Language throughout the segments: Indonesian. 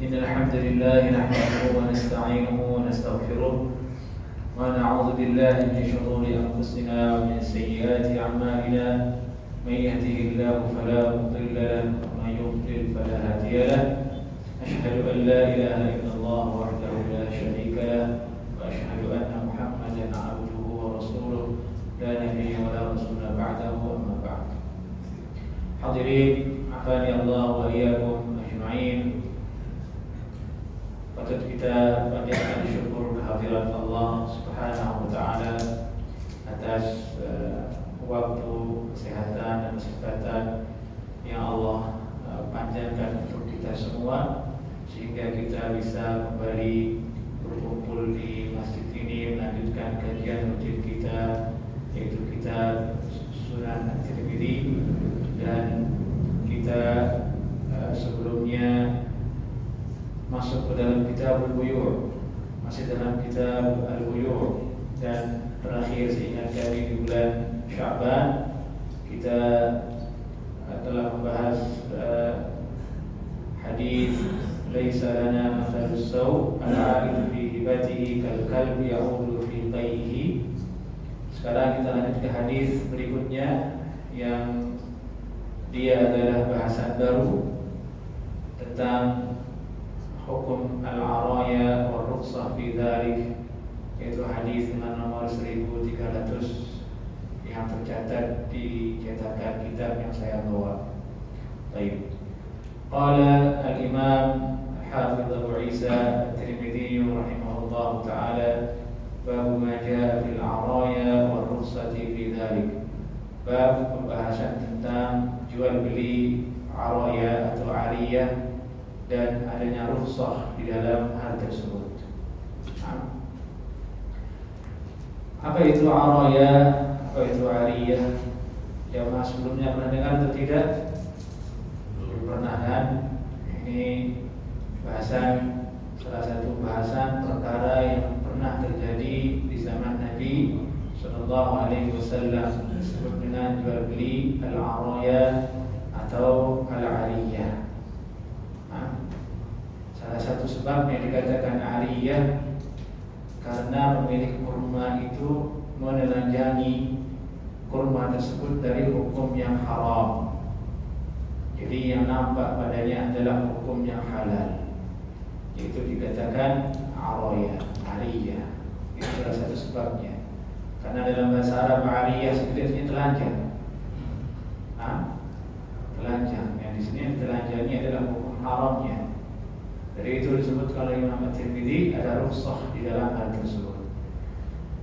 إن الحمد لله نحمده ونستعينه ونستغفره ونعوذ بالله من شرور أنفسنا ومن سيئات أعمالنا من يهده الله فلا مضل له ومن يضلل فلا هادي له أشهد أن لا إله إلا الله وحده لا شريك له وأشهد أن محمدا عبده ورسوله لا نبي ولا رسول بعده أما بعد. Hadirin afani Allah wa iyyakum ajma'in. Patut kita panjatkan syukur kehadirat Allah Subhanahu wa taala atas waktu, kesehatan dan kesempatan yang Allah panjangkan untuk kita semua sehingga kita bisa kembali berkumpul di masjid ini melanjutkan kajian rutin kita, yaitu kitab Sunan At-Tirmidzi. Dan kita sebelumnya masuk ke dalam kitab Al-Buyu', masih dalam kitab Al-Buyu', dan terakhir seingat kami di bulan Sya'ban kita telah membahas hadis laisa lana mathalus saw al-'arifu fi hibatihi kal kalbi ya'udu fi qayhi. Sekarang kita lanjut ke hadis berikutnya yang dia adalah bahasan baru tentang hukum al-araya wa rukhsah fi dzalik, yaitu hadis dengan nomor 1300 yang tercatat di cetakan kitab yang saya bawa. Baik. Qala al-Imam Al-Hafidz Abu Isa At-Tirmidzi rahimahullah taala, bab ma jaa fil araya wa rukhsati fi dzalik. Bab pembahasan tentang jual beli araya atau ariyah dan adanya rukhsah di dalam hal tersebut. Apa itu araya? Apa itu ariyah? Jamaah sebelumnya pernah dengar atau tidak? Belum pernah kan? Ini bahasan, salah satu bahasan perkara yang pernah terjadi di zaman Nabi Sallallahu Alaihi Wasallam, disebut dengan jual beli al-araya atau al-ariyah. Salah satu sebabnya dikatakan ariyah karena pemilik kurma itu menelanjangi kurma tersebut dari hukum yang haram. Jadi yang nampak padanya adalah hukum yang halal, itu dikatakan ariyah. Itu salah satu sebabnya. Karena dalam bahasa Arab ariyah sebenarnya telanjang. Telanjang. Yang di sini telanjangnya adalah hukum haramnya. Dari itu disebut kalau Imam At-Tirmidzi ada rukhsah di dalam hal tersebut.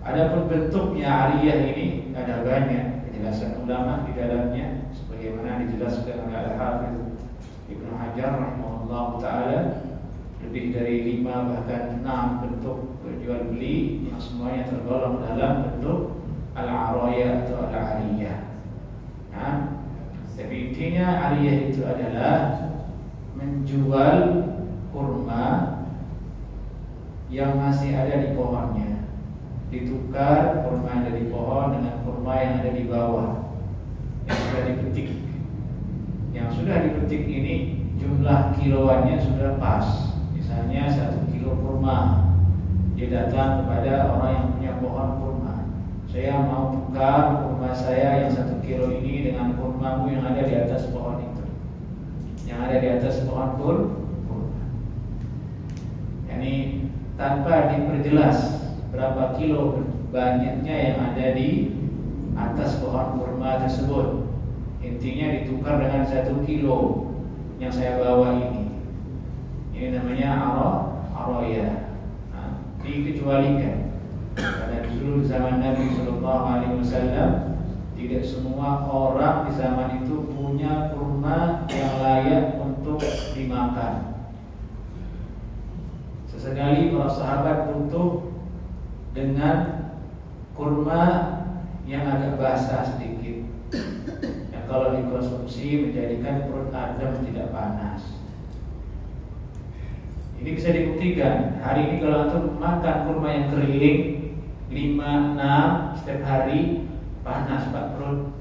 Adapun bentuknya ariyah ini ada banyak penjelasan ulama di dalamnya, sebagaimana dijelaskan oleh Al-Hafidz Ibnu Hajar rahimahullah taala. Lebih dari 5 bahkan 6 bentuk jual beli yang semuanya tergolong dalam bentuk al-araya atau al-ariyah. Tapi intinya ariyah itu adalah menjual kurma yang masih ada di pohonnya, ditukar kurma yang ada di pohon dengan kurma yang ada di bawah yang sudah dipetik. Yang sudah dipetik ini jumlah kiloannya sudah pas. Misalnya 1 kilo kurma, dia datang kepada orang yang punya pohon kurma, saya mau tukar kurma saya yang 1 kilo ini dengan kurmamu yang ada di atas pohon itu, yang ada di atas pohon kurma. Yani tanpa diperjelas berapa kilo banyaknya yang ada di atas pohon kurma tersebut, intinya ditukar dengan 1 kilo yang saya bawa ini. Ini namanya araya. Dikecualikan karena dulu zaman Nabi Sallallahu Alaihi Wasallam tidak semua orang di zaman itu punya kurma yang layak untuk dimakan. Sesekali para sahabat butuh dengan kurma yang agak basah sedikit, yang kalau dikonsumsi menjadikan perut adem tidak panas. Ini bisa dibuktikan. Hari ini kalau antum makan kurma yang kering 5-6 setiap hari, panas pak perut.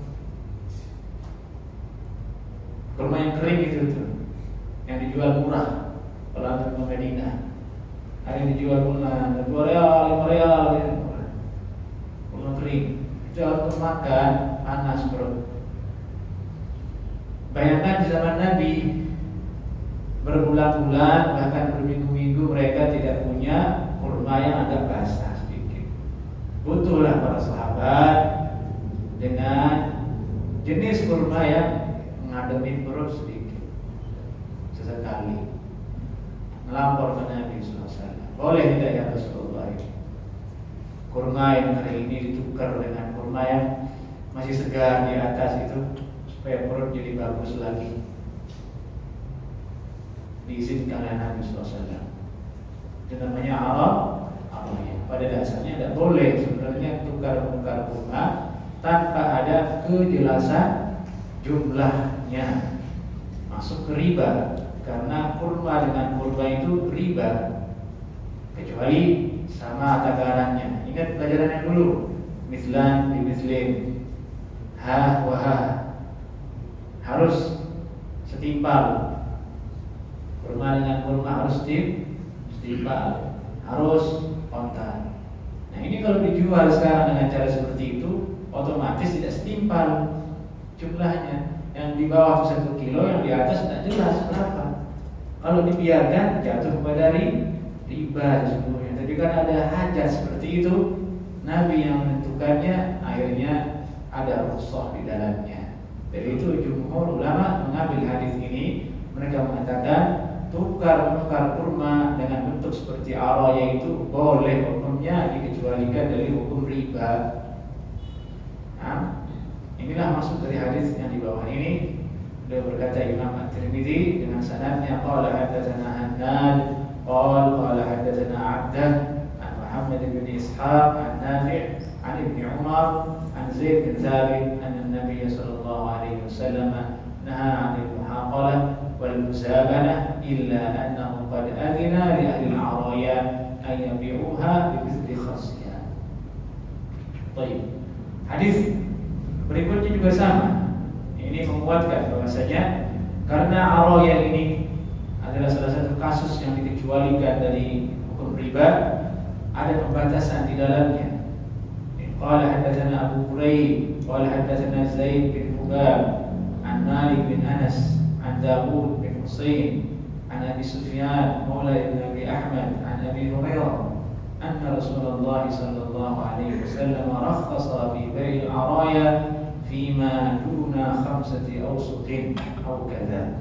Kurma yang kering itu tuh, yang dijual murah. Kalau atau ke Madinah. Ada yang dijual kurma 2 real, 5 real, kurma kering. Itu harus makan, panas bro. Bayangkan di zaman Nabi berbulan-bulan bahkan berminggu-minggu mereka tidak punya kurma yang agak basah sedikit. Butuhlah para sahabat dengan jenis kurma yang mengademi perut sedikit, sesekali melapor ke Nabi SAW. Boleh tidak ya Rasulullah, kurma yang hari ini ditukar dengan kurma yang masih segar di atas itu supaya perut jadi bagus lagi. Diizinkan oleh Nabi SAW. Itu namanya araya. Pada dasarnya tidak boleh sebenarnya tukar-tukar kurma tanpa ada kejelasan jumlahnya, masuk ke riba. Karena kurma dengan kurma itu riba, kecuali sama takarannya. Ingat pelajaran yang dulu, mislan bimislin, ha wa ha, harus setimpal. Kurma dengan kurma harus setimpal, harus kontan. Nah ini kalau dijual sekarang dengan cara seperti itu, otomatis tidak setimpal jumlahnya. Yang di bawah itu 1 kilo, yang di atas tidak jelas berapa. Kalau dibiarkan jatuh kepada riba sesungguhnya. Tapi kan ada hajat seperti itu, Nabi yang menentukannya, akhirnya ada rukhsah di dalamnya. Dari itu jumhur ulama mengambil hadis ini, mereka mengatakan tukar-menukar kurma dengan bentuk seperti araya itu boleh hukumnya, dikecualikan dari hukum riba. Nah, inilah maksud dari hadis yang di bawah ini. Beliau berkata Imam At-Tirmidzi dengan sanadnya qala haddatsana Hannad qala haddatsana Abdah an Muhammad bin Ishaq an Nafi' an Ibn Umar an Zaid bin Thabit anna an-nabiy sallallahu alaihi wasallam nahaa 'anil muhaqalah wal muzabanah illa annahu qad adina li ahli al-'araya an yabi'uha bi mithli khasya. Baik. Hadis berikutnya juga sama. Ini menguatkan bahwasanya karena araya ini adalah salah satu kasus yang dikecualikan dari hukum riba, ada pembatasan di dalamnya. Qala haddatsana Abu Hurairah, qala haddatsana Zaid bin Hubab, an Malik bin Anas, an Dawud bin Husain, an Abi Sufyan, Maula ibn Abi Ahmad, an Abi Hurairah, anna Rasulullah sallallahu alaihi wasallam rakhasa fi bai'il araya fima duna 5 awsuqin atau kaza.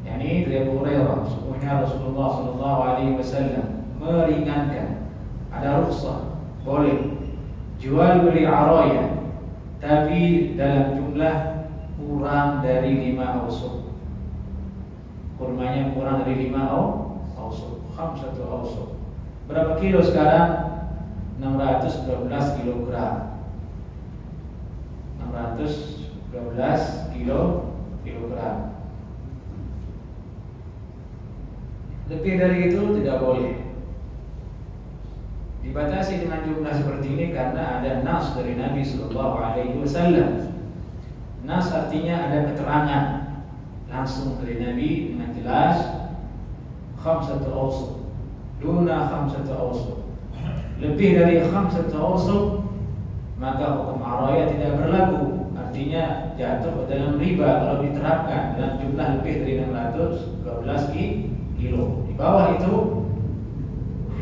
Yani dari Abu Hurairah, sesungguhnya Rasulullah sallallahu alaihi wasallam meringankan, ada rukhsah, boleh jual beli araya tapi dalam jumlah kurang dari 5 awsuq. Kurmanya kurang dari 5 awsuq, 5 awsuq. Berapa kilo sekarang? 612 kilogram. 612 kilogram. Lebih dari itu tidak boleh. Dibatasi dengan jumlah seperti ini karena ada nas dari Nabi sallallahu alaihi wasallam. Nas artinya ada keterangan langsung dari Nabi dengan jelas, 5 awsuq, duna 5 awsuq. Lebih dari 5 awsuq maka hukum araya tidak berlaku, artinya jatuh dalam riba kalau diterapkan dalam jumlah lebih dari 612 kilo. Di bawah itu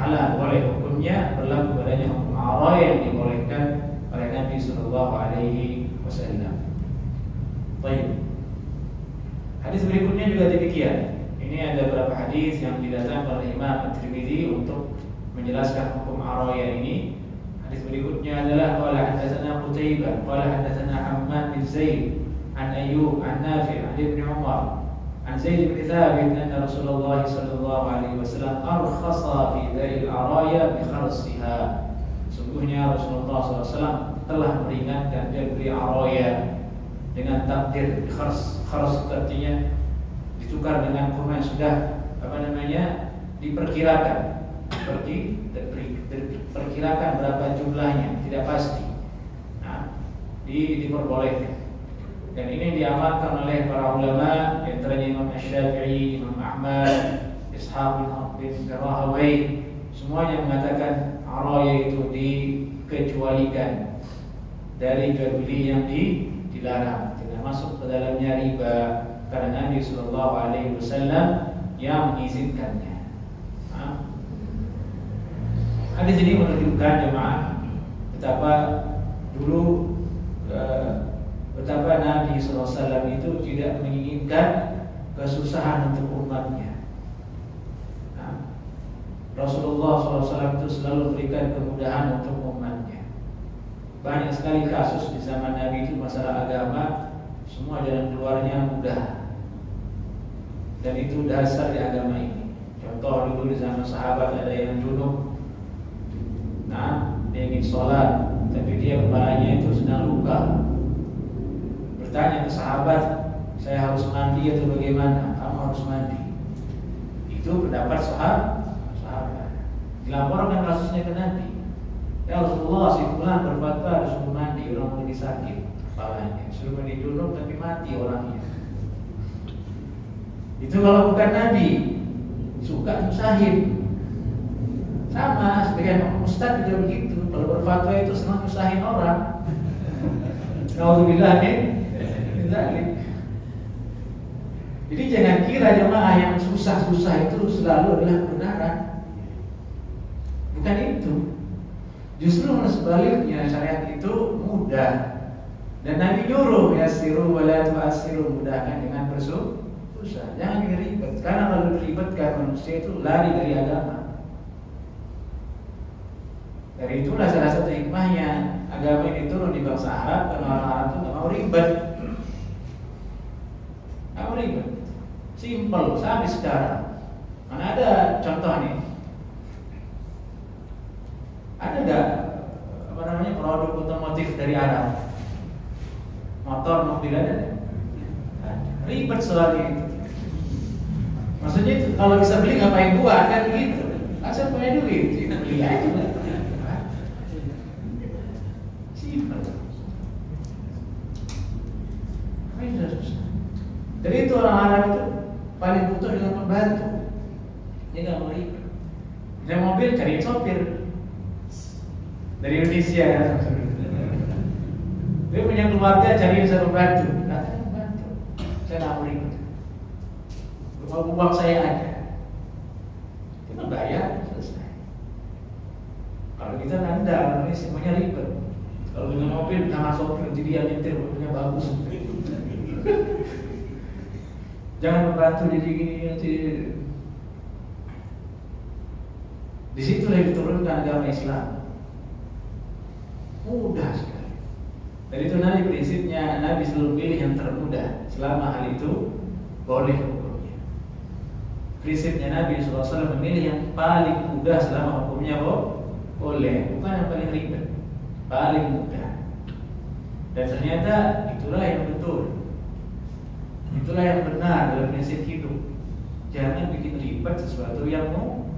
halal, boleh hukumnya, berlaku padanya hukum araya yang dibolehkan oleh Nabi sallallahu alaihi wasallam. Baik. Hadis berikutnya juga demikian. Ini ada beberapa hadis yang didatangkan oleh Imam At-Tirmidzi untuk menjelaskan hukum araya ini. Hadis berikutnya adalah qala haddatsana Qutaibah qala haddatsana Hammad bin Zaid an Ayyub an Nafi' an Ibn Umar an Zaid bin Thabit anna Rasulullah sallallahu alaihi wasallam arkhasa fi bai'il araya bi kharsiha. Sungguhnya Rasulullah sallallahu alaihi wasallam telah meringankan jual beli araya dengan takdir khars. Khars artinya ditukar dengan kurma yang sudah diperkirakan. Perkirakan berapa jumlahnya, tidak pasti. Nah, diperbolehkan. Dan ini diamalkan oleh para ulama, antaranya Imam Asy-Syafi'i, Imam Ahmad, Ishaq bin Rahawai, semuanya mengatakan araya itu dikecualikan dari jual beli yang dilarang, tidak masuk ke dalamnya riba, karena Nabi Sallallahu Alaihi Wasallam yang mengizinkannya. Hadis ini menunjukkan jemaah betapa dulu betapa Nabi SAW itu tidak menginginkan kesusahan untuk umatnya. Rasulullah SAW itu selalu memberikan kemudahan untuk umatnya. Banyak sekali kasus di zaman Nabi itu masalah agama, semua jalan keluarnya mudah. Dan itu dasar di agama ini. Contoh dulu di zaman sahabat ada yang junub, dia ingin sholat, tapi dia kepalanya itu sedang luka. Bertanya ke sahabat, saya harus mandi atau bagaimana? Kamu harus mandi. Itu pendapat sahabat. Dilaporkan kasusnya ke Nabi. Ya Rasulullah, si fulan berfatwa disuruh mandi, orang lagi sakit kepalanya, suruh mandi junub tapi mati orangnya. Itu kalau bukan Nabi, suka nyusahin. Sama, sebagian ustaz juga begitu. Kalau berfatwa itu senang nyusahin orang. Nauzubillah min dzalik. Jadi jangan kira jemaah yang susah-susah itu selalu adalah kebenaran. Bukan itu. Justru sebaliknya, syariat itu mudah. Dan Nabi nyuruh yassiru wa la tu'assiru, mudahkan dengan bersusah. Jangan ribet, karena kalau diribetkan manusia itu lari dari agama. Dari itulah salah satu hikmahnya agama ini turun di bangsa Arab, karena orang Arab itu nggak mau ribet, simple sampai sekarang. Mana ada contoh nih? Ada nggak produk otomotif dari Arab? Motor, mobil ada? Ribet soalnya itu. Maksudnya itu, kalau bisa beli ngapain buat kan begitu? Asal punya duit, beli aja. Jadi itu orang Arab itu paling butuh dengan pembantu. Dia nggak mau ribet. Dia mobil cari sopir dari Indonesia ya. Dia punya keluarga cari bisa membantu. Katanya membantu. Saya nggak mau ribet. Uang saya ada. Kita bayar selesai. Kalau kita nanda, ini semuanya ribet. Kalau dengan mobil jangan sopir, jadi dia nyetir mobilnya bagus. Jangan membantu jadi gini nanti. Disitulah diturunkan agama Islam. Mudah sekali. Dan itu nanti prinsipnya Nabi selalu pilih yang termudah, selama hal itu boleh hukumnya. Prinsipnya Nabi SAW memilih yang paling mudah selama hukumnya boleh, bukan yang paling ribet, paling mudah. Dan ternyata itulah yang betul. Itulah yang benar dalam prinsip hidup. Jangan bikin ribet sesuatu yang mudah.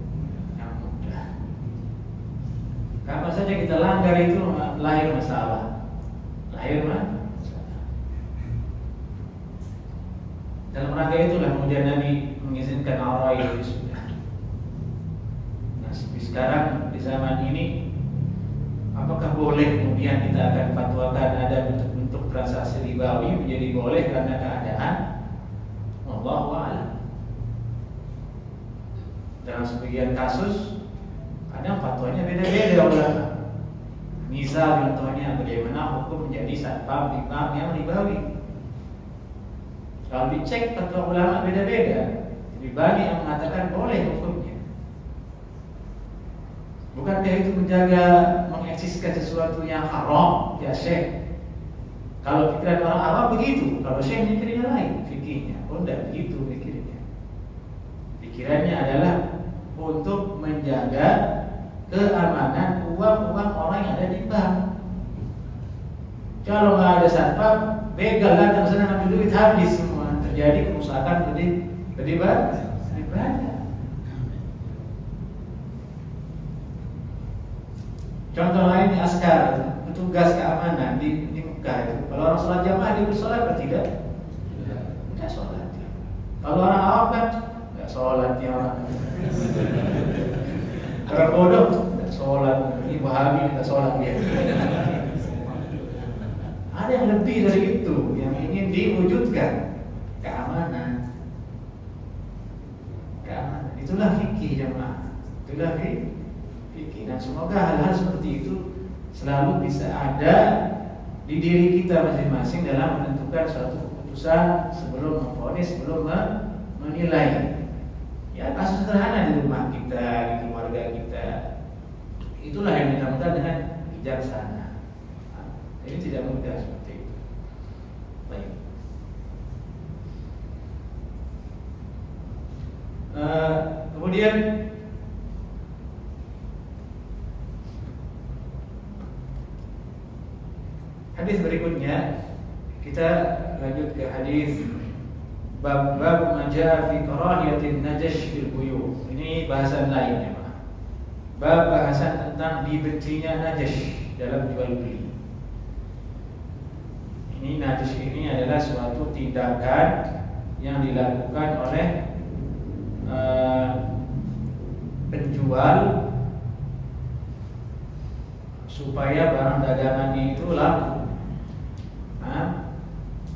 Kapan saja kita langgar itu lahir masalah. Dalam rangka itulah kemudian Nabi mengizinkan araya itu sudah. Nah, sekarang di zaman ini, apakah boleh kemudian kita akan fatwakan ada bentuk transaksi ribawi menjadi boleh karena keadaan? Wallahu a'lam. Dalam sebagian kasus kadang fatwanya beda-beda ulama. Misal contohnya bagaimana hukum menjadi satpam imam yang ribawi. Kalau dicek fatwa ulama beda-beda, lebih banyak yang mengatakan boleh hukumnya. Bukankah itu menjaga mengeksiskan sesuatu yang haram ya Syekh? Kalau pikiran orang awam begitu, kalau Syekh mikirnya lain fikihnya. Oh tidak begitu pikirnya. Pikirannya adalah untuk menjaga keamanan uang-uang orang yang ada di bank. Kalau nggak ada satpam, begal datang sana ambil duit habis semua, terjadi kerusakan lebih banyak. Contoh lain askar, petugas keamanan di Mekah itu. Kalau orang sholat jamaah dia bersolat atau tidak? Tidak sholat. Kalau orang awam kan nggak sholat ya orang. Orang bodoh nggak sholat, ini Wahabi nggak sholat dia. Ada yang lebih dari itu yang ingin diwujudkan, keamanan. Keamanan itulah fikih jemaah, itulah fikih. Dan semoga hal-hal seperti itu selalu bisa ada di diri kita masing-masing dalam menentukan suatu keputusan sebelum memvonis, sebelum menilai. Ya, kasus sederhana di rumah kita, di keluarga kita, itulah yang dilakukan dengan bijaksana. Ini tidak mudah seperti itu. Baik. Kemudian hadis berikutnya, kita lanjut ke hadis bab ma jaa fi karahiyatin najash fil buyut. Ini bahasan lainnya, Pak. Bab bahasan tentang dibencinya najash dalam jual beli. Ini najash ini adalah suatu tindakan yang dilakukan oleh penjual supaya barang dagangannya itu laku,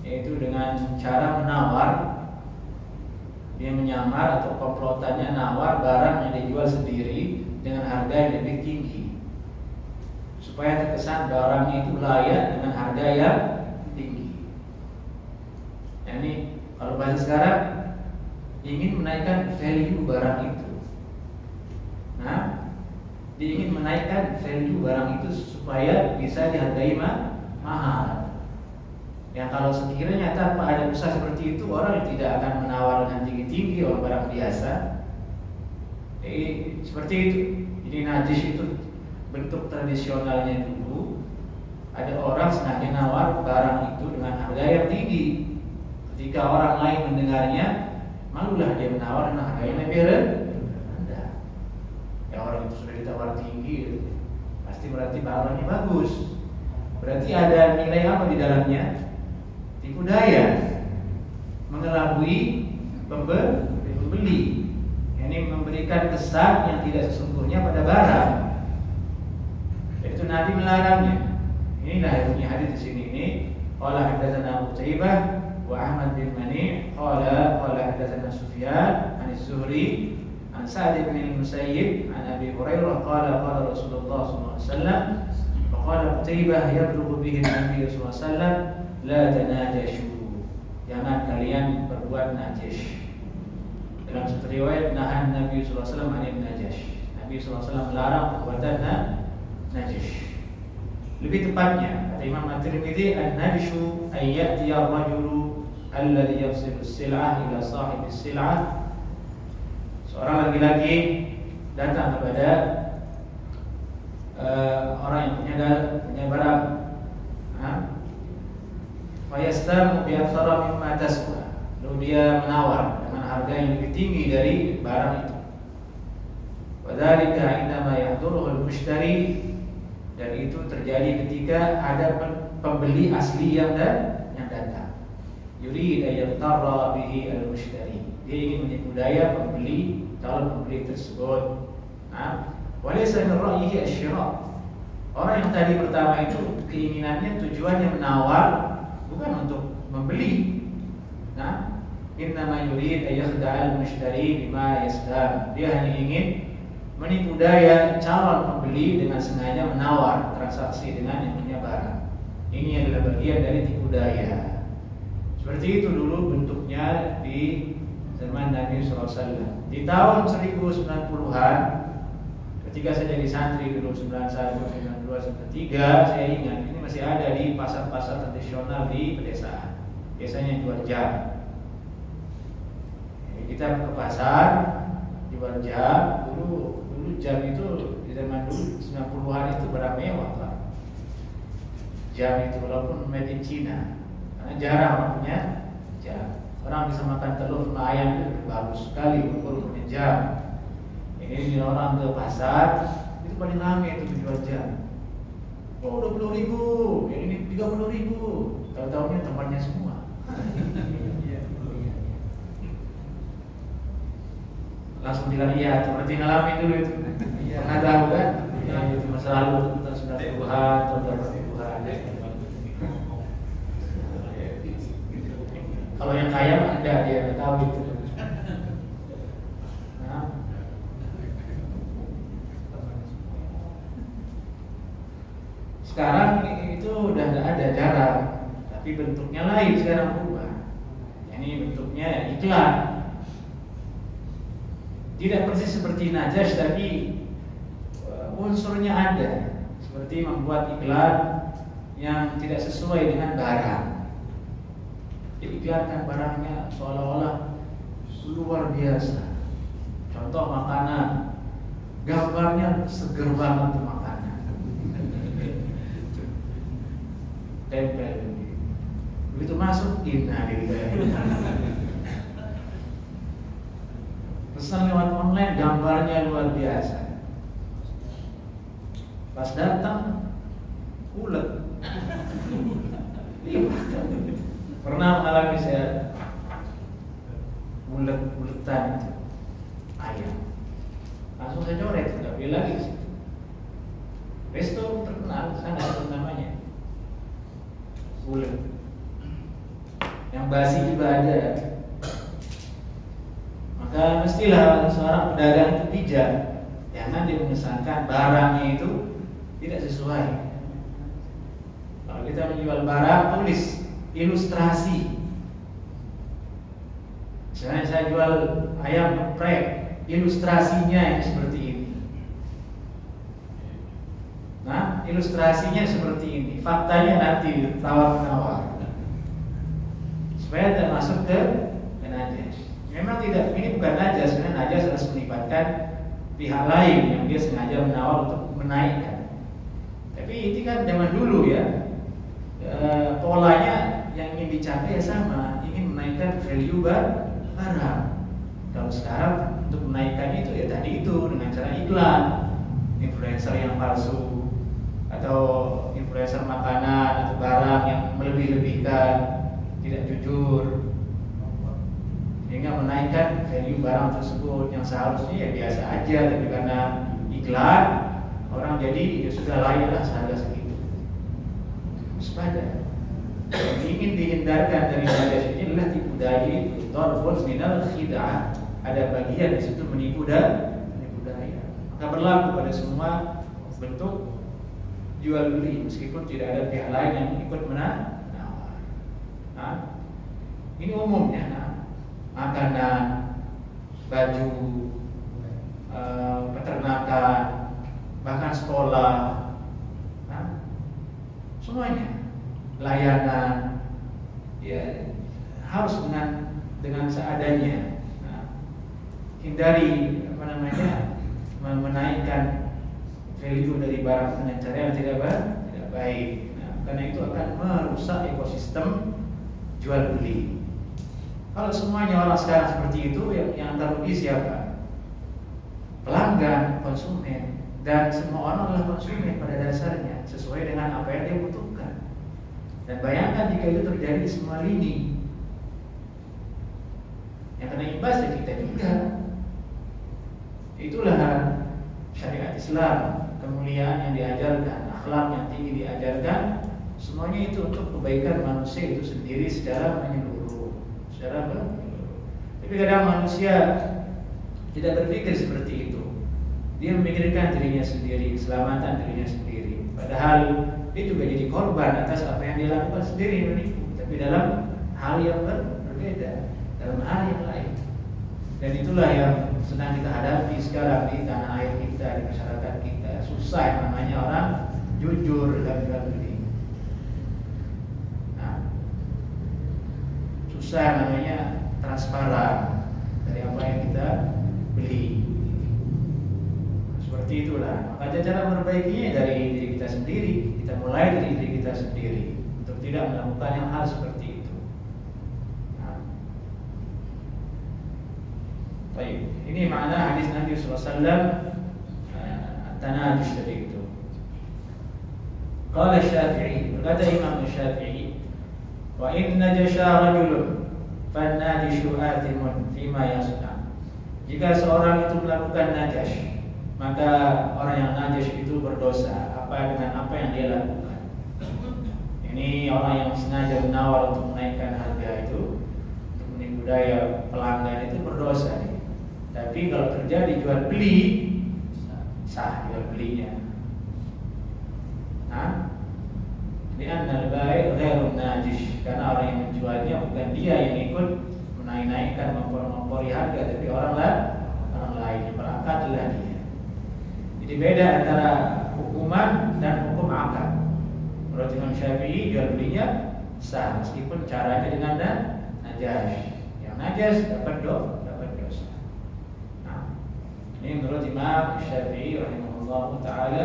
yaitu dengan cara menawar. Dia menyamar atau komplotannya nawar barang yang dijual sendiri dengan harga yang lebih tinggi, supaya terkesan barangnya itu layak dengan harga yang tinggi. Nah, ini kalau bahasa sekarang ingin menaikkan value barang itu. Dia ingin menaikkan value barang itu supaya bisa dihargai mahal. Yang kalau sekiranya tanpa ada usaha seperti itu, orang yang tidak akan menawar dengan tinggi-tinggi orang barang biasa. Jadi seperti itu. Jadi najis itu bentuk tradisionalnya dulu. Ada orang sengaja nawar barang itu dengan harga yang tinggi. Ketika orang lain mendengarnya, malulah dia menawar dengan harga yang lebih rendah. Ya, orang itu sudah ditawar tinggi, pasti berarti barangnya bagus. Berarti ada nilai apa di dalamnya? Tipu daya, mengelabui pembeli. Ini memberikan kesan yang tidak sesungguhnya pada barang. Itu Nabi melarangnya. Inilah yang punya hadis di sini ini. Qala hadatsana Qutaibah wa Ahmad bin Mani' qala hadatsana Sufyan an Az-Zuhri an Sa'd bin Al-Musayyib an Abi Hurairah qala Rasulullah sallallahu alaihi wasallam qala Qutaibah yablughu bihi Nabi sallallahu alaihi wasallam la tanajashu, jangan kalian berbuat najis. Dalam satu riwayat nahan Nabi sallallahu alaihi wasallam anil najash. Nabi sallallahu alaihi wasallam melarang perbuatan najis. Lebih tepatnya kata Imam At-Tirmidzi, an-najshu ay ya'ti ar-rajulu alladhi yafsilu as-sil'ah ila sahib as-sil'ah. Seorang laki-laki datang kepada orang yang punya barang, fayastamu bi aktsara mimma taswa, lalu dia menawar dengan harga yang lebih tinggi dari barang itu. Wadzalika indama yahduruhu al-mushtari, dan itu terjadi ketika ada pembeli asli yang datang. Yurid ayyatarra bihi al-mushtari, dia ingin menipu daya pembeli, calon pembeli tersebut. Walaysa min ra'yihi asy-syira'. Orang yang tadi pertama itu keinginannya, tujuannya menawar, bukan untuk membeli. Innama yurid ayyakhda'al mushtari bima yasdam. Dia hanya ingin menipu daya calon pembeli dengan sengaja menawar transaksi dengan yang punya barang. Ini adalah bagian dari tipu daya. Seperti itu dulu bentuknya di zaman Nabi SAW. Di tahun 1090-an, ketika saya jadi santri dulu 91, 92, 93, saya ingat ini masih ada di pasar-pasar tradisional di pedesaan. Biasanya jual jam. Kita ke pasar jual jam. Dulu jam itu di zaman dulu 90-an itu barang mewah, Pak. Jam itu walaupun made in China, karena jarang orang punya jam. Orang bisa makan telur sama ayam itu bagus sekali ukur punya jam. Ini orang ke pasar itu paling ramai itu jual jam. Oh, 20.000, ini 30.000. Tahu-tahunya tempatnya semua. langsung bilang iya, seperti ngalamin dulu itu. Pernah tahu kan? Ya, itu masa lalu tentang sunat Tuhan atau berapa Tuhan. Kalau yang kaya ada dia nggak tahu itu. Nah. Sekarang itu udah nggak ada, jarang, tapi bentuknya lain sekarang berubah. Ini bentuknya iklan. Tidak persis seperti najas, tapi unsurnya ada. Seperti membuat iklan yang tidak sesuai dengan barang. Diiklankan barangnya seolah-olah luar biasa. Contoh makanan, gambarnya seger banget tuh makanan. Tempel. Begitu masuk, innalillahi. Pesan lewat online, gambarnya luar biasa. Pas datang, ulet. Pernah mengalami saya ulet-uletan itu ayam. Langsung saya coret, nggak beli lagi sih. Resto terkenal, saya nggak tahu namanya. Ulet. Yang basi juga ada. Maka mestilah seorang pedagang itu bijak. Jangan dia mengesankan barangnya itu tidak sesuai. Kalau kita menjual barang, tulis ilustrasi. Misalnya saya jual ayam geprek, ilustrasinya yang seperti ini. Nah, ilustrasinya seperti ini. Faktanya nanti tawar-menawar. Supaya tidak masuk ke najas. Memang tidak, ini bukan najas, karena najas harus melibatkan pihak lain yang dia sengaja menawar untuk menaikkan. Tapi ini kan zaman dulu ya, polanya yang ingin dicapai ya sama, ingin menaikkan value barang. Kalau sekarang untuk menaikkan itu ya tadi itu dengan cara iklan, influencer yang palsu atau influencer makanan atau barang yang melebih-lebihkan, tidak jujur, sehingga menaikkan value barang tersebut yang seharusnya ya biasa aja, tapi karena iklan orang jadi ya sudah layaklah seharga segitu. Waspada. Yang ingin dihindarkan dari najas ini adalah tipu daya itu. Darbun minal khid'ah. Ada bagian di situ menipu daya. Maka berlaku pada semua bentuk jual beli, meskipun tidak ada pihak lain yang ikut menawar. Nah, ini umumnya. Nah, makanan, baju, peternakan, bahkan sekolah, nah, semuanya, layanan, ya harus dengan seadanya. Nah, hindari menaikkan value dari barang dengan cara yang tidak baik. Nah, karena itu akan merusak ekosistem jual beli. Kalau semuanya orang sekarang seperti itu, yang terugi siapa? Pelanggan, konsumen, dan semua orang adalah konsumen pada dasarnya, sesuai dengan apa yang dia butuhkan. Dan bayangkan jika itu terjadi di semua lini, yang kena imbas ya kita juga. Itulah syariat Islam, kemuliaan yang diajarkan, akhlak yang tinggi diajarkan, semuanya itu untuk kebaikan manusia itu sendiri secara menyeluruh. Tapi kadang manusia tidak berpikir seperti itu. Dia memikirkan dirinya sendiri, keselamatan dirinya sendiri. Padahal dia juga jadi korban atas apa yang dia lakukan sendiri, menipu. Tapi dalam hal yang berbeda, dalam hal yang lain. Dan itulah yang sedang kita hadapi sekarang di tanah air kita, di masyarakat kita. Susah yang namanya orang jujur dalam jual beli. Susah yang namanya transparan dari apa yang kita beli. Seperti itulah. Maka cara memperbaikinya dari diri kita sendiri. Kita mulai dari diri kita sendiri untuk tidak melakukan yang hal seperti itu. Baik, ini makna hadis Nabi SAW tanajus tadi itu. Qala Syafi'i, berkata Imam Syafi'i, wa in najasha rajulun fannajishu athimun fima yasna. Jika seorang itu melakukan najas, maka orang yang najas itu berdosa dengan apa yang dia lakukan. Ini orang yang sengaja menawar untuk menaikkan harga itu, untuk menipu daya pelanggan itu berdosa nih. Tapi kalau terjadi jual beli, sah jual belinya. Lianna al-bai' ghairu najis, karena orang yang menjualnya bukan dia yang ikut menaikkan mempori harga, tapi orang lain. Perangkat adalah dia. Jadi beda antara hukuman dan hukum akad. Menurut Imam Syafi'i jual belinya sah meskipun caranya dengan najas. Yang najas dapat dosa. Ini menurut Imam Syafi'i rahimahullah taala,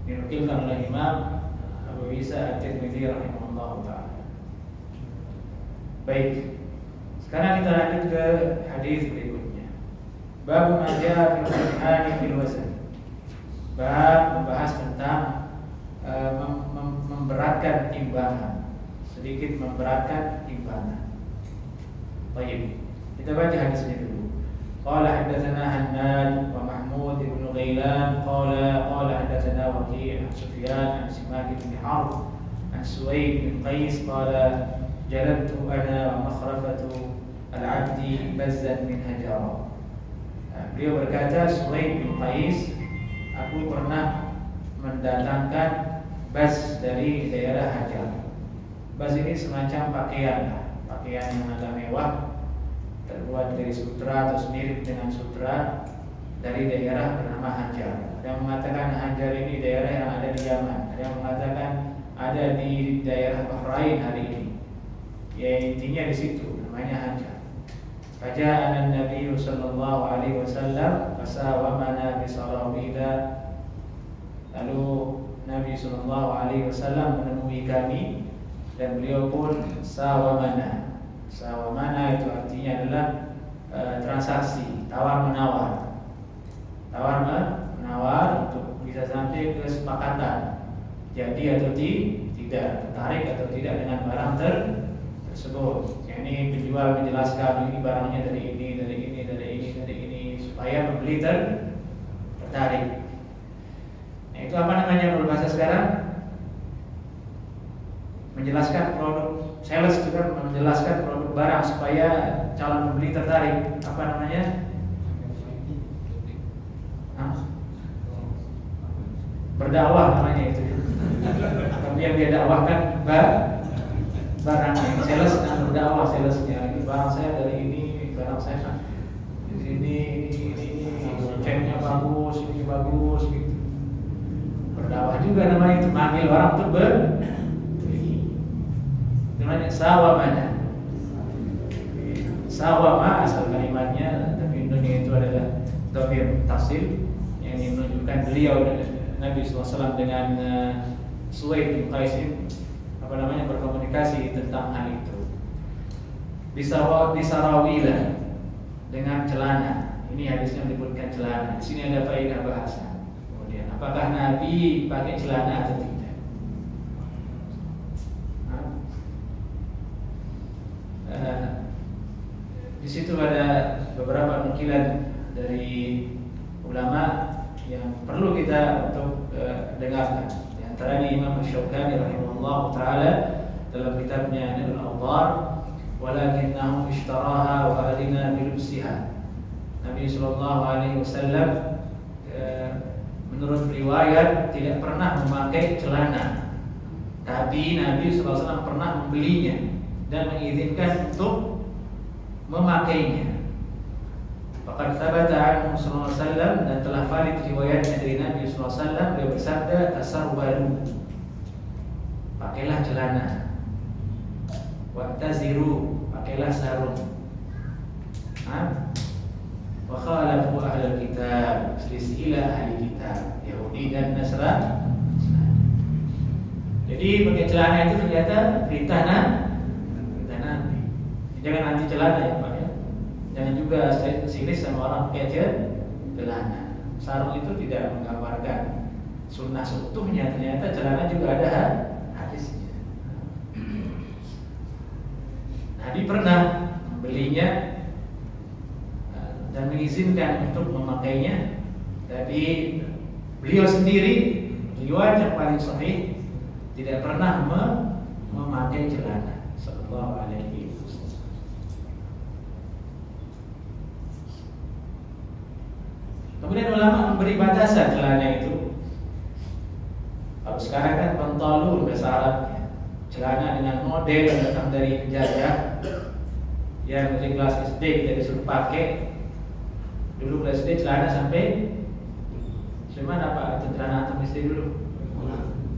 dinukilkan oleh Imam Abu Isa At-Tirmidzi rahimahullah taala. Baik. Sekarang kita lanjut ke hadis berikutnya. Bab ma jaa fil imtihani fil wazn. Bab membahas tentang memberatkan timbangan, sedikit memberatkan timbangan. Baik. Kita baca hadisnya dulu. Qala haddatsana Hannad wa Mahmud ibn Ghailan qala haddatsana Waqi' an Sufyan an Simak bin Harb an Suwaid bin Qais qala jalantu ana wa makhrafatu al-'abdi bazzan min hajar. Beliau berkata, Suwaid bin Qais, aku pernah mendatangkan baz dari daerah Hajar. Baz ini semacam pakaian yang agak mewah, terbuat dari sutra atau mirip dengan sutra dari daerah bernama Hajar. Ada yang mengatakan Hajar ini daerah yang ada di Yaman, ada yang mengatakan ada di daerah Bahrain hari ini. Ya intinya di situ, namanya Hajar. Faja'ana Nabi sallallahu alaihi wasallam fasawamana bi sarawila. Lalu Nabi sallallahu alaihi wasallam menemui kami dan beliau pun sawamana. Sawamana itu artinya adalah transaksi, tawar menawar. Tawar menawar untuk bisa sampai ke kesepakatan. Jadi atau tidak, tertarik atau tidak dengan barang tersebut. Ini penjual menjelaskan ini barangnya dari ini supaya pembeli tertarik. Nah, itu apa namanya kalau bahasa sekarang? Menjelaskan produk, sales juga menjelaskan produk barang supaya calon pembeli tertarik. Apa namanya? Berdakwah namanya itu. Tapi yang dia dakwahkan barangnya, sales dan berdakwah salesnya. Ini barang saya dari ini, barang saya di sini, ini ceknya bagus, ini bagus, gitu. Berdakwah juga namanya itu, manggil orang untuk beli. Namanya sawamana. Sawama asal kalimatnya, tapi Indonesia itu adalah dhamir tasil yang menunjukkan beliau Nabi SAW dengan Suwaid bin Qais berkomunikasi tentang hal itu. Bisarawila dengan celana. Ini hadisnya menyebutkan celana. Di sini ada faedah bahasa. Kemudian, apakah Nabi pakai celana atau tidak? Di situ ada beberapa nukilan dari ulama yang perlu kita untuk dengarkan. Di antaranya Imam Asy-Syaukani rahimahullah taala dalam kitabnya Nailul Awdar, walakinnahu ishtaraha wa adina bilubsiha. Nabi sallallahu alaihi wasallam menurut riwayat tidak pernah memakai celana, tapi Nabi sallallahu alaihi wasallam pernah membelinya dan mengizinkan untuk memakainya. Faqad thabata anhu sallallahu alaihi wasallam, dan telah valid riwayatnya dari Nabi sallallahu alaihi wasallam, beliau bersabda, tasarwalu, pakailah celana, wa'taziru, pakailah sarung, wa khalafu ahlul kitab, selisihilah ahli kitab, Yahudi dan Nasrani. Jadi pakai celana itu ternyata perintah Nabi. Jangan anti celana ya Pak ya. Jangan juga sinis sama orang pakai celana. Sarung itu tidak menggambarkan sunnah seutuhnya. Ternyata celana juga ada hadisnya. Nabi pernah membelinya dan mengizinkan untuk memakainya. Tapi beliau sendiri, riwayat yang paling sahih, tidak pernah memakai celana. Sallallahu alaihi wasallam. Kemudian ulama memberi batasan celana itu. Kalau sekarang kan pantalon bahasa Arabnya, celana dengan model yang datang dari penjajah, yang dari kelas SD kita disuruh pakai. Dulu kelas SD celana sampai cuman apa? Itu celana antum SD dulu.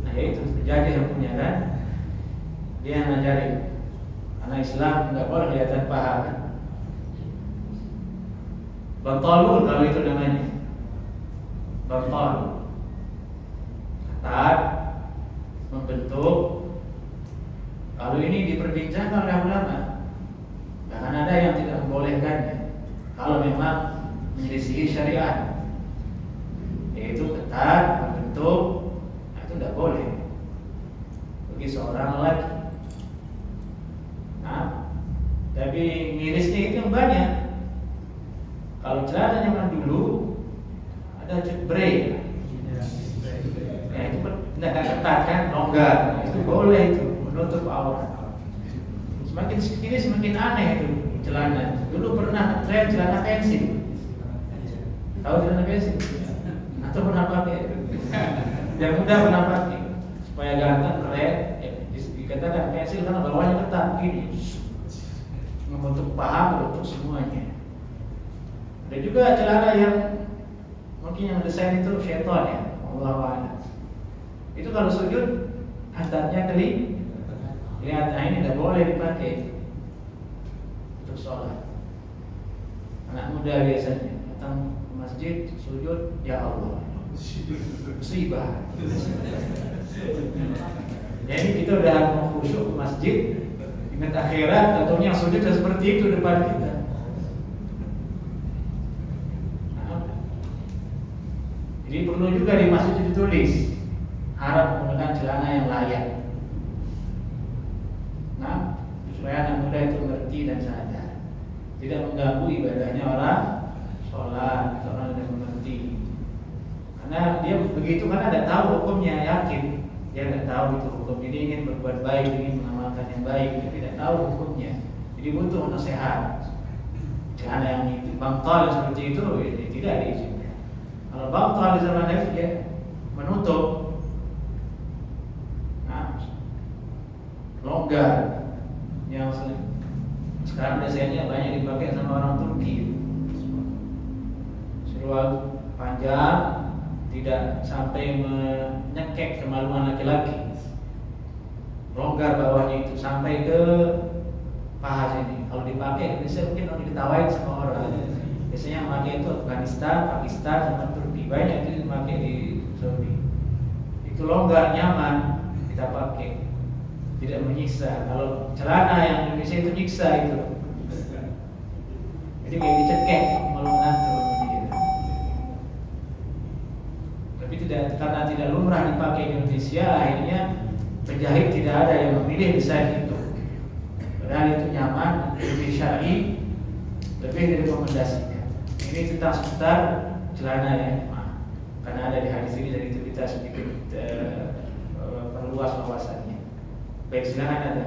Nah itu penjajah yang punya kan, dia yang ngajarin. Anak Islam nggak boleh kelihatan paha kan. Bantalun kalau itu namanya, bantalun, ketat, membentuk. Kalau ini diperbincangkan oleh ulama, bahkan ada yang tidak membolehkannya kalau memang menyelisihi syariat, yaitu ketat, membentuk. Nah, itu tidak boleh bagi seorang lelaki. Nah, tapi mirisnya itu yang banyak. Kalau celana zaman dulu ada cutbray, ya itu tidak ketat kan, longgar, itu boleh itu menutup aurat. Semakin kini semakin aneh itu celana. Dulu pernah tren celana pensil. Tahu celana pensil? Atau pernah pakai? Yang muda pernah pakai supaya ganteng, keren. Dikatakan pensil karena bawahnya ketat begini, membentuk paha, membentuk semuanya. Ada juga celana yang mungkin yang desain itu syaitan ya, Allahu a'lam. Itu kalau sujud pantatnya lihat, nah ini tidak boleh dipakai untuk sholat. Anak muda biasanya datang ke masjid sujud, ya Allah, musibah. Jadi kita udah mau khusyuk ke masjid, ingat akhirat, tentunya sujud seperti itu depan kita. Jadi perlu juga di masjid ditulis harap menggunakan celana yang layak. Nah, supaya anak muda itu mengerti dan sadar, tidak mengganggu ibadahnya orang sholat, orang yang mengerti. Karena dia begitu karena tidak tahu hukumnya, yakin dia tidak tahu itu hukum. Jadi ingin berbuat baik, ingin mengamalkan yang baik, dia tidak tahu hukumnya. Jadi butuh nasihat. Celana yang itu bangkal seperti itu, tidak diizinkan. Kalau bangkal di zaman itu dia menutup, nah, longgar, yang sekarang biasanya banyak dipakai sama orang Turki. Seluar panjang, tidak sampai menyekek kemaluan laki-laki. Longgar bawahnya itu sampai ke paha sini. Kalau dipakai, bisa mungkin orang diketawain sama orang. Biasanya yang pakai itu Afghanistan, Pakistan, sama Turki. Banyak itu dipakai di Saudi. Itu longgar, nyaman, kita pakai, tidak menyiksa. Kalau celana yang Indonesia itu nyiksa itu. Jadi kayak dicekek malu menantu. Tapi karena tidak lumrah dipakai di Indonesia, akhirnya penjahit tidak ada yang memilih desain itu. Padahal itu nyaman, lebih syar'i, lebih direkomendasikan. Ini tentang seputar celana ya, karena ada di hadis ini, dan itu kita sedikit perluas wawasannya. Baik, silakan ada.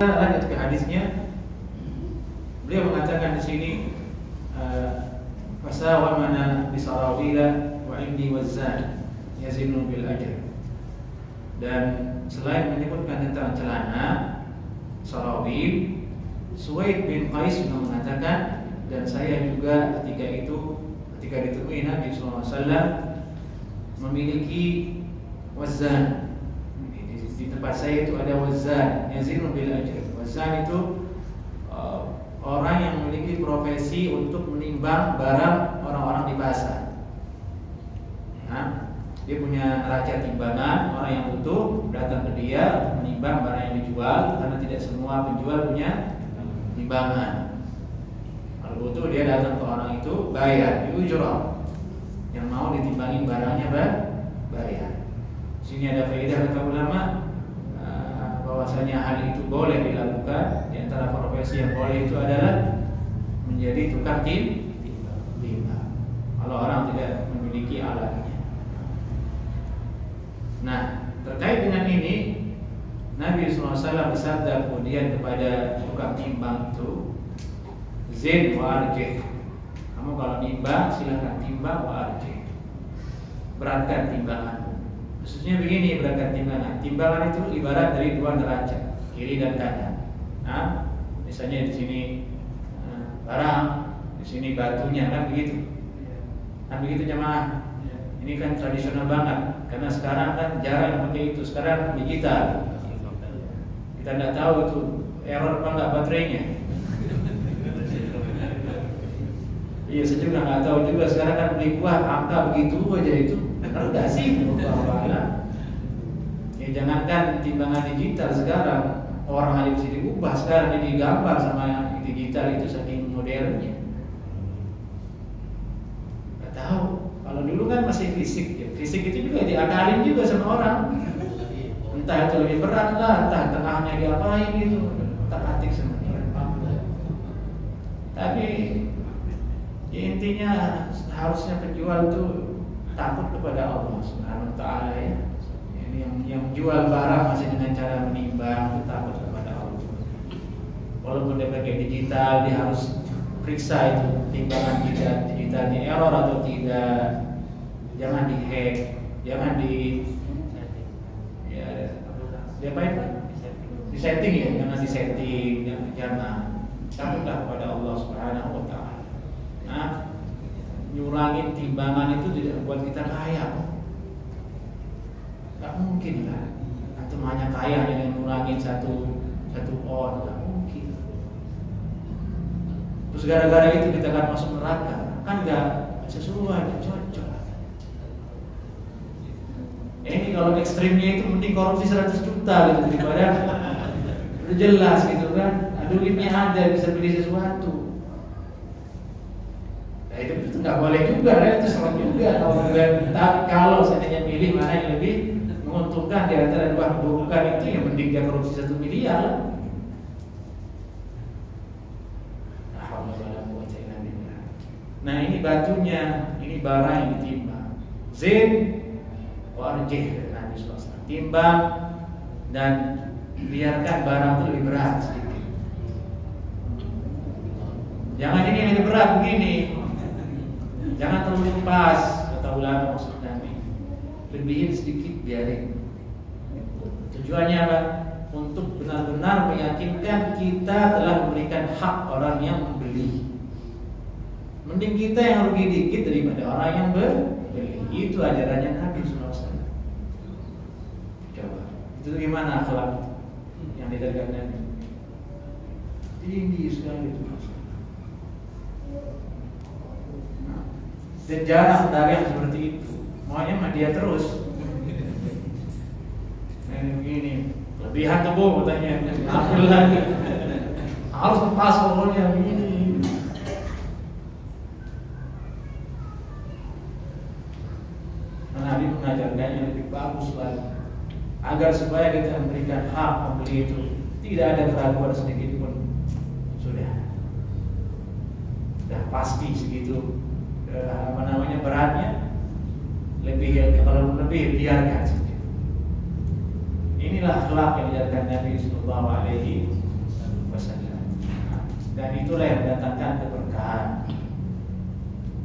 Lanjut ke hadisnya. Beliau mengatakan di sini, fasawa mana bisarawila wa indi wazan yazinu bil ajr. Dan selain menyebutkan tentang celana sarawil, Suwaid bin Qais juga mengatakan, dan saya juga ketika ditemui Nabi SAW memiliki wazan. Di tempat saya itu ada wazan, yazinu bil ajr. Wazan itu orang yang memiliki profesi untuk menimbang barang orang-orang di pasar. Nah, dia punya neraca timbangan, orang yang butuh datang ke dia menimbang barang yang dijual, karena tidak semua penjual punya timbangan. Kalau butuh dia datang ke orang itu bayar, diujrah. Yang mau ditimbangin barangnya bayar. Sini ada faedah kata ulama bahwasanya hal itu boleh dilakukan. Di antara profesi yang boleh itu adalah menjadi tukang timbang. Kalau orang tidak memiliki alatnya. Nah, terkait dengan ini Nabi SAW bersabda kemudian kepada tukang timbang itu, Zin wa arjih. Kamu kalau nimbang silakan timbang wa arjih. Beratkan timbangan. Khususnya begini beratkan timbangan. Timbangan itu ibarat dari dua neraca, kiri dan kanan. Nah, misalnya di sini barang, di sini batunya, kan begitu. Kan begitu jemaah. Ini kan tradisional banget, karena sekarang kan jarang pakai itu. Sekarang digital. Kita tidak tahu itu error apa enggak baterainya. Iya, saya juga nggak tahu juga. Sekarang kan beli kuah angka begitu aja itu, enggak sih? Ya jangankan timbangan digital sekarang, orang aja bisa diubah sekarang jadi gambar sama digital itu saking modernnya. Nggak tahu. Kalau dulu kan masih fisik, ya. Fisik itu juga diakalin juga sama orang. Entah itu lebih berat lah, entah tengahnya diapain gitu, otak-atik semuanya. Tapi ya intinya harusnya penjual itu takut kepada Allah Subhanahu wa taala ya. Ini yang jual barang masih dengan cara menimbang, takut kepada Allah. Walaupun dia pakai digital, dia harus periksa itu timbangan digitalnya error atau tidak. Jangan dihack, jangan di setting ya, jangan di setting, jangan. Takutlah kepada Allah Subhanahu wa taala. Nah, nyurangin timbangan itu tidak buat kita kaya. Gak mungkin lah. Antum hanya kaya dengan ngurangin satu on, gak mungkin. Terus gara-gara itu kita akan masuk neraka, kan gak sesuai, gak cocok. Ini kalau ekstrimnya itu mending korupsi 100 juta gitu daripada udah jelas gitu kan. Duitnya ada bisa beli sesuatu. Nah itu nggak boleh juga, kan? Itu salah juga. Kalau seandainya pilih mana yang lebih menguntungkan di antara dua keburukan itu, yang mending dia korupsi 1 miliar. Nah ini batunya, ini barang yang ditimbang. Zin warjih Nabi SAW. Timbang dan biarkan barang itu lebih berat sedikit. Jangan ini lebih berat begini. Jangan terlalu pas, kata ulama maksud Nabi. Lebihin sedikit biarin. Tujuannya apa? Untuk benar-benar meyakinkan kita telah memberikan hak orang yang membeli. Mending kita yang rugi dikit daripada orang yang beli. Itu ajarannya Nabi SAW. Coba, itu gimana akhlak yang didagang Nabi? Tinggi sekali itu. Dan jarang dagang seperti itu. Maunya mah dia terus. Nah begini, lebihan tuh bu, katanya. Ambil lagi. Harus lepas pokoknya begini. Nabi mengajarkannya lebih bagus lagi, agar supaya kita memberikan hak pembeli itu tidak ada keraguan sedikit pun. Sudah pasti segitu beratnya. Kalau lebih biarkan saja. Inilah akhlak yang diajarkan Nabi Sallallahu Alaihi Wasallam. Dan itulah yang mendatangkan keberkahan.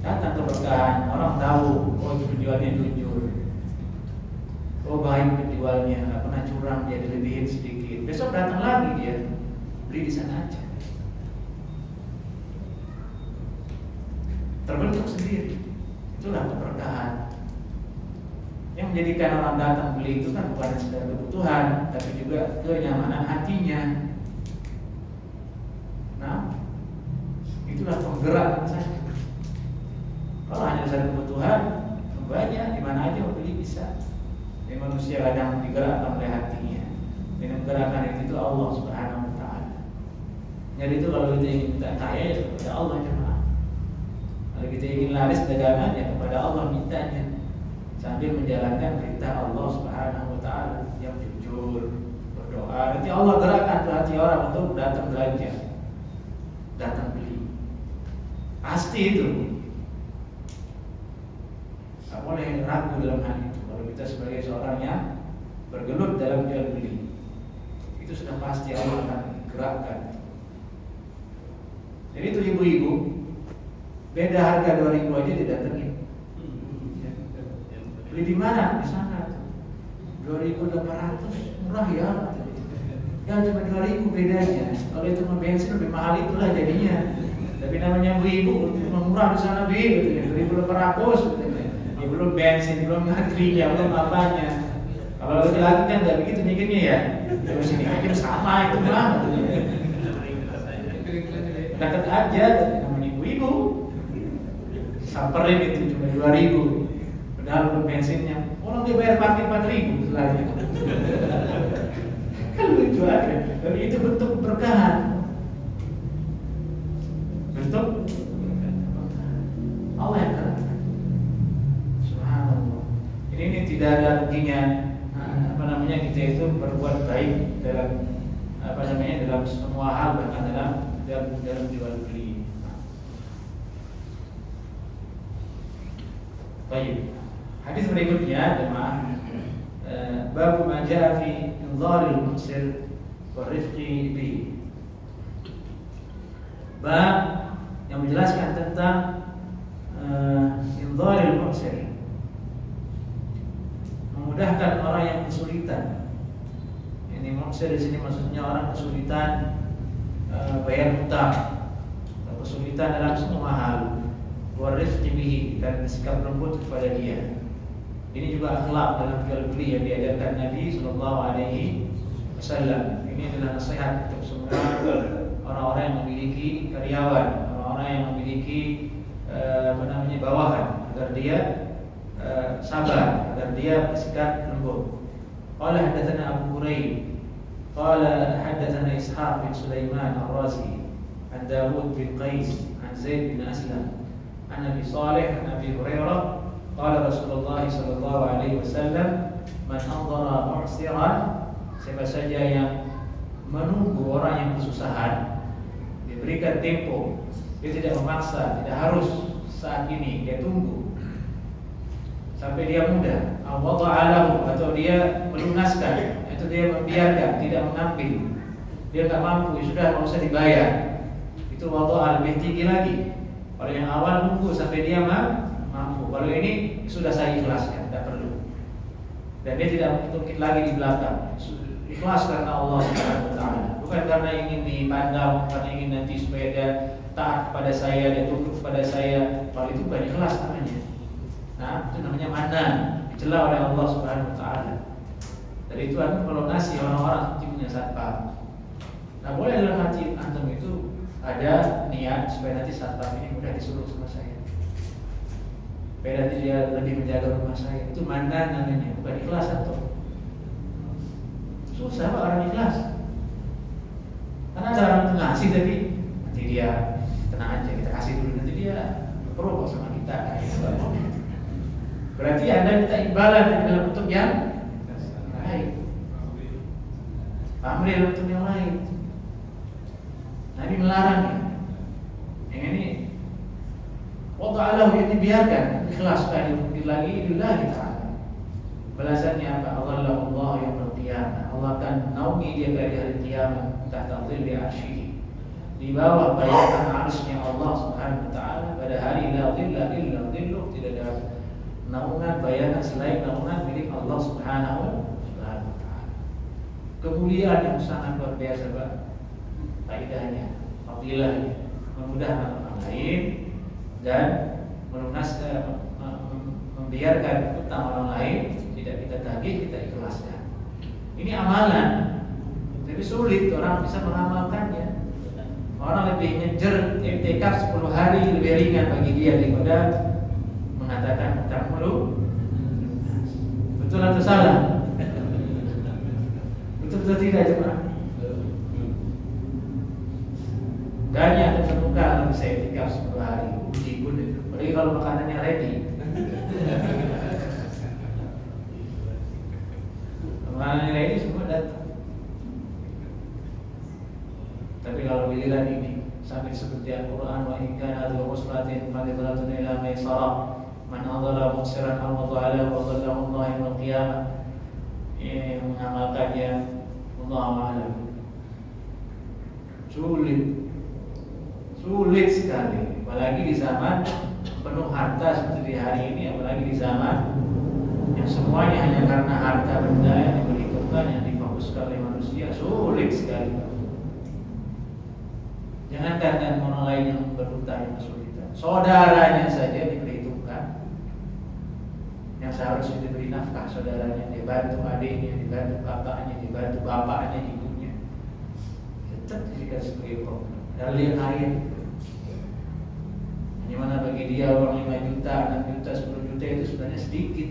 Datang keberkahan, orang tahu, oh itu penjualnya jujur, oh baik penjualnya, nggak pernah curang, dia dilebihin sedikit. Besok datang lagi dia beli di sana aja. Terbentuk sendiri. Itulah keberkahan. Yang menjadikan orang datang beli itu kan bukan sekedar kebutuhan, tapi juga kenyamanan hatinya. Nah, itulah penggerak saja. Kalau hanya dasar kebutuhan, banyak di mana aja beli bisa. Ini manusia kadang digerakkan oleh hatinya. Dengan gerakan itu Allah Subhanahu wa taala. Jadi itu kalau kita ingin minta kaya ya kepada Allah jemaah. Kalau kita ingin laris dagangan ya kepada Allah mintanya, sambil menjalankan perintah Allah Subhanahu wa taala yang jujur, berdoa. Nanti Allah gerakkan hati orang untuk datang belanja, datang beli. Pasti itu. Tak boleh ragu dalam hal itu. Kalau kita sebagai seorang yang bergelut dalam jual beli, itu sudah pasti Allah akan gerakkan. Jadi itu ibu-ibu, beda harga 2.000 aja didatengin. Beli di mana? Di sana. 2.800 murah ya. Ya cuma 2.000 bedanya. Kalau itu mah bensin lebih mahal itulah jadinya. Tapi namanya ibu murah di sana bi, 2.800. Ya, belum bensin, belum antrinya, belum apanya. Kalau laki-laki kan nggak begitu mikirnya ya. Terus sini aja sama itu mah. Dekat aja, namanya ibu-ibu. Samperin itu cuma 2.000. Padahal belum bensinnya. Orang dia bayar parkir 4.000 setelahnya. Kan lucu aja. Tapi itu bentuk keberkahan. Bentuk Allah yang gerakkan. Subhanallah. Ini tidak ada ruginya. Kita itu berbuat baik dalam dalam semua hal, bahkan dalam jual beli. Baik. Hadis berikutnya jemaah, bab ma jaa fi inzaril muqsir wa rifqi bihi. Bab yang menjelaskan tentang inzaril muqsir, memudahkan orang yang kesulitan. Ini maksud di sini maksudnya orang kesulitan bayar hutang, kesulitan dalam semua hal. Warifqi bihi, dan sikap lembut kepada dia. Ini juga akhlak dalam jual beli yang diajarkan Nabi Sallallahu Alaihi Wasallam. Ini adalah nasihat untuk semua orang-orang yang memiliki karyawan, orang-orang yang memiliki bawahan, agar dia sabar, agar dia bersikap lembut. Qala hadatsana Abu Hurairah, qala hadatsana Ishaq bin Sulaiman Ar-Razi, an Dawud bin Qais, an Zaid bin Aslam, an Abi Salih, an Abi Hurairah, qala Rasulullah sallallahu alaihi wasallam, man anzara mu'siran, siapa saja yang menunggu orang yang kesusahan, diberikan tempo, dia tidak memaksa, tidak harus saat ini, dia tunggu sampai dia mudah, atau dia melunaskan, itu dia membiarkan, tidak mengambil, dia tak mampu, sudah nggak usah dibayar, itu wada'ah lebih tinggi lagi. Kalau yang awal nunggu sampai dia mampu, kalau ini sudah saya ikhlaskan, tidak perlu, dan dia tidak mungkin lagi di belakang, ikhlas karena Allah Subhanahu Wa Taala, bukan karena ingin dipandang, karena ingin nanti supaya dia taat kepada saya, dia tunduk kepada saya. Kalau itu bukan ikhlas namanya. Nah, itu namanya manan, dicela oleh Allah Subhanahu Wa Taala. Dari itu antum kalau ngasih orang-orang seperti punya satpam. Nah, boleh dalam hati antum itu ada niat supaya nanti satpam ini mudah disuruh sama saya, supaya nanti dia lebih menjaga rumah saya. Itu manan namanya, bukan ikhlas antum. Susah Pak orang ikhlas. Karena ada orang itu ngasih tapi nanti dia tenang aja, kita kasih dulu, nanti dia pro kok sama kita. Berarti Anda minta imbalan dalam bentuk yang lain, pamrih dalam bentuk yang lain. Nabi melarang yang ini. Allah ini biarkan, ikhlas sekali lagi lillahi ta'ala. Balasannya apa? Allah yang berqiyamah. Allah akan naungi dia pada hari kiamat, tahta dhilli arsyihi, di bawah bayangan arsy-Nya Allah Subhanahu Wa Taala. Pada hari la dhilla illa dhilluh, tidak ada naungan bayangan selain naungan milik Allah Subhanahu Wa Taala. Kemuliaan yang sangat luar biasa, Pak. Faedahnya, fadilahnya, memudahkan orang lain dan melunaskan, membiarkan hutang orang lain, tidak kita tagih, kita ikhlaskan. Ini amalan, tapi sulit orang bisa mengamalkannya. Orang lebih ngejer i'tikaf 10 hari lebih ringan bagi dia daripada mengatakan hutang mulu. Betul atau salah? Betul atau tidak, jemaah? Banyak terbuka kalau bisa etikaf 10 hari, uji pun itu. Apalagi kalau makanannya ready. Makanannya ready semua datang. Tapi kalau giliran ini sampai seperti Al-Quran, wa in kana dhu usratin fadhilatun ila maisarah man adhara muksiran aw wada'ala wa dhallahu Allah yawmal qiyamah. Ini mengamalkannya Allah a'lam. Sulit sekali, apalagi di zaman penuh harta seperti di hari ini, apalagi di zaman yang semuanya hanya karena harta benda yang diperhitungkan, yang difokuskan oleh manusia. Sulit sekali. Jangan katakan orang lain yang berhutang yang kesulitan, saudaranya saja diperhitungkan. Yang seharusnya diberi nafkah saudaranya, dibantu adiknya, dibantu kakaknya, dibantu bapaknya, ibunya, tetap dijadikan sebagai problem. Dan lihat hari bagaimana bagi dia uang 5 juta, 6 juta, 10 juta itu sebenarnya sedikit.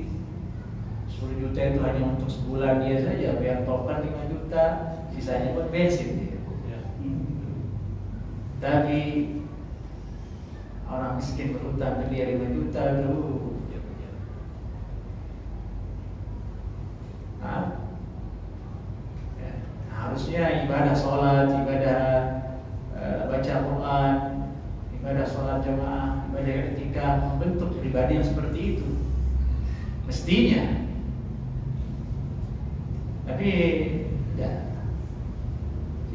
10 juta itu hanya untuk sebulan dia saja, bayar token 5 juta, sisanya buat bensin dia. Tapi orang miskin berhutang ke dia 5 juta dulu. Harusnya ibadah sholat, ibadah baca Quran, ibadah sholat jamaah, ibadah etika membentuk pribadi yang seperti itu. Mestinya. Tapi tidak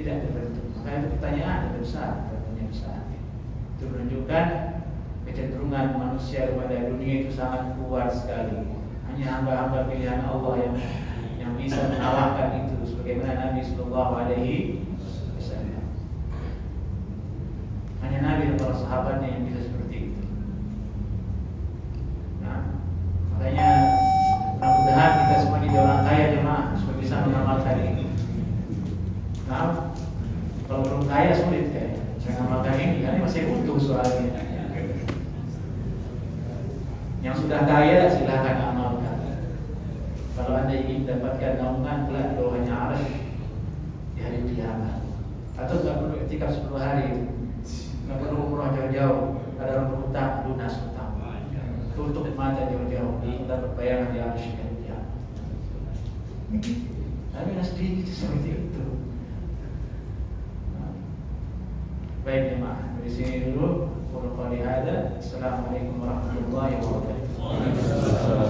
terbentuk. Makanya itu pertanyaan besar. Itu menunjukkan kecenderungan manusia kepada dunia itu sangat kuat sekali. Hanya hamba-hamba pilihan Allah yang bisa mengalahkan itu, sebagaimana Nabi Sallallahu Alaihi Wasallam. Hanya Nabi dan para sahabatnya yang bisa seperti itu. Nah, makanya mudah-mudahan kita semua jadi orang kaya jemaah supaya bisa mengamalkan ini. Nah, kalau belum kaya sulit kan? Saya mengamalkan ini, karena masih utuh soalnya. Yang sudah kaya silakan amalkan. Kalau Anda ingin mendapatkan naungan kelak di bawahnya arah di hari kiamat, atau tidak perlu iktikaf 10 hari, tidak perlu umrah jauh-jauh, ada orang berhutang lunas hutang, tutup mata jauh-jauh, dapat bayangan di arah kiamat. Tapi yang sedikit seperti itu. Baik jemaah, dari sini dulu. Assalamualaikum warahmatullahi wabarakatuh.